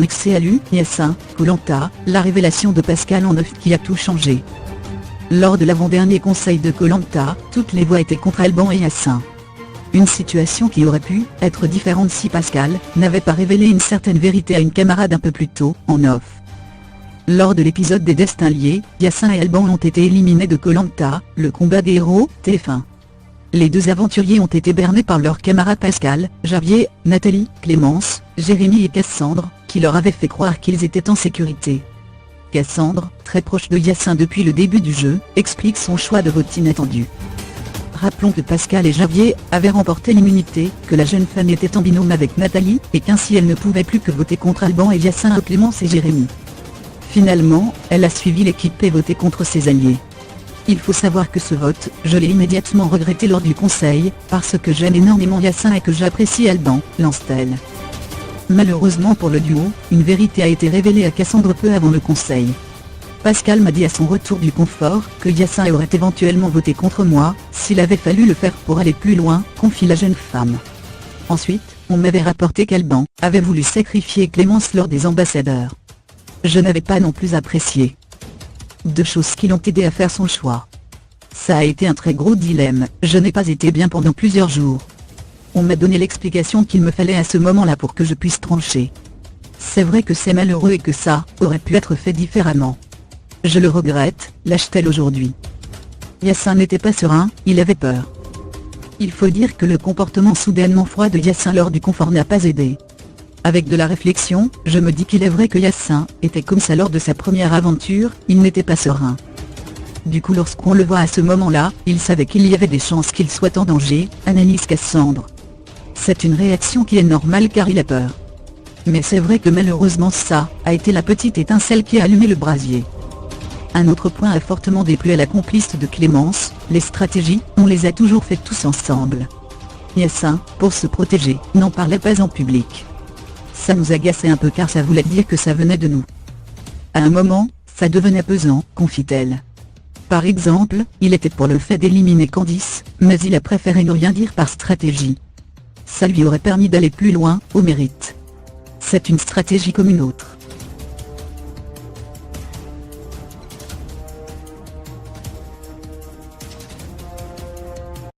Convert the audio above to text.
XCLU, Yassin, Koh-Lanta, la révélation de Pascal en off qui a tout changé. Lors de l'avant-dernier conseil de Koh-Lanta, toutes les voix étaient contre Alban et Yassin. Une situation qui aurait pu être différente si Pascal n'avait pas révélé une certaine vérité à une camarade un peu plus tôt, en off. Lors de l'épisode des Destins liés, Yassin et Alban ont été éliminés de Koh-Lanta, le combat des héros, TF1. Les deux aventuriers ont été bernés par leurs camarades Pascal, Javier, Nathalie, Clémence, Jérémy et Cassandre, qui leur avaient fait croire qu'ils étaient en sécurité. Cassandre, très proche de Yassin depuis le début du jeu, explique son choix de vote inattendu. Rappelons que Pascal et Javier avaient remporté l'immunité, que la jeune femme était en binôme avec Nathalie, et qu'ainsi elle ne pouvait plus que voter contre Alban et Yassin à Clémence et Jérémy. Finalement, elle a suivi l'équipe et voté contre ses alliés. Il faut savoir que ce vote, je l'ai immédiatement regretté lors du conseil, parce que j'aime énormément Yassin et que j'apprécie Alban, lance-t-elle. Malheureusement pour le duo, une vérité a été révélée à Cassandre peu avant le conseil. Pascal m'a dit à son retour du confort que Yassin aurait éventuellement voté contre moi, s'il avait fallu le faire pour aller plus loin, confie la jeune femme. Ensuite, on m'avait rapporté qu'Alban avait voulu sacrifier Clémence lors des ambassadeurs. Je n'avais pas non plus apprécié. Deux choses qui l'ont aidé à faire son choix. Ça a été un très gros dilemme, je n'ai pas été bien pendant plusieurs jours. On m'a donné l'explication qu'il me fallait à ce moment-là pour que je puisse trancher. C'est vrai que c'est malheureux et que ça aurait pu être fait différemment. Je le regrette, lâche-t-elle aujourd'hui. Yassin n'était pas serein, il avait peur. Il faut dire que le comportement soudainement froid de Yassin lors du confort n'a pas aidé. Avec de la réflexion, je me dis qu'il est vrai que Yassin était comme ça lors de sa première aventure, il n'était pas serein. Du coup lorsqu'on le voit à ce moment-là, il savait qu'il y avait des chances qu'il soit en danger, analyse Cassandre. C'est une réaction qui est normale car il a peur. Mais c'est vrai que malheureusement ça a été la petite étincelle qui a allumé le brasier. Un autre point a fortement déplu à la complice de Clémence, les stratégies, on les a toujours faites tous ensemble. Yassin, pour se protéger, n'en parlait pas en public. Ça nous agaçait un peu car ça voulait dire que ça venait de nous. À un moment, ça devenait pesant, confie-t-elle. Par exemple, il était pour le fait d'éliminer Candice, mais il a préféré ne rien dire par stratégie. Ça lui aurait permis d'aller plus loin, au mérite. C'est une stratégie comme une autre.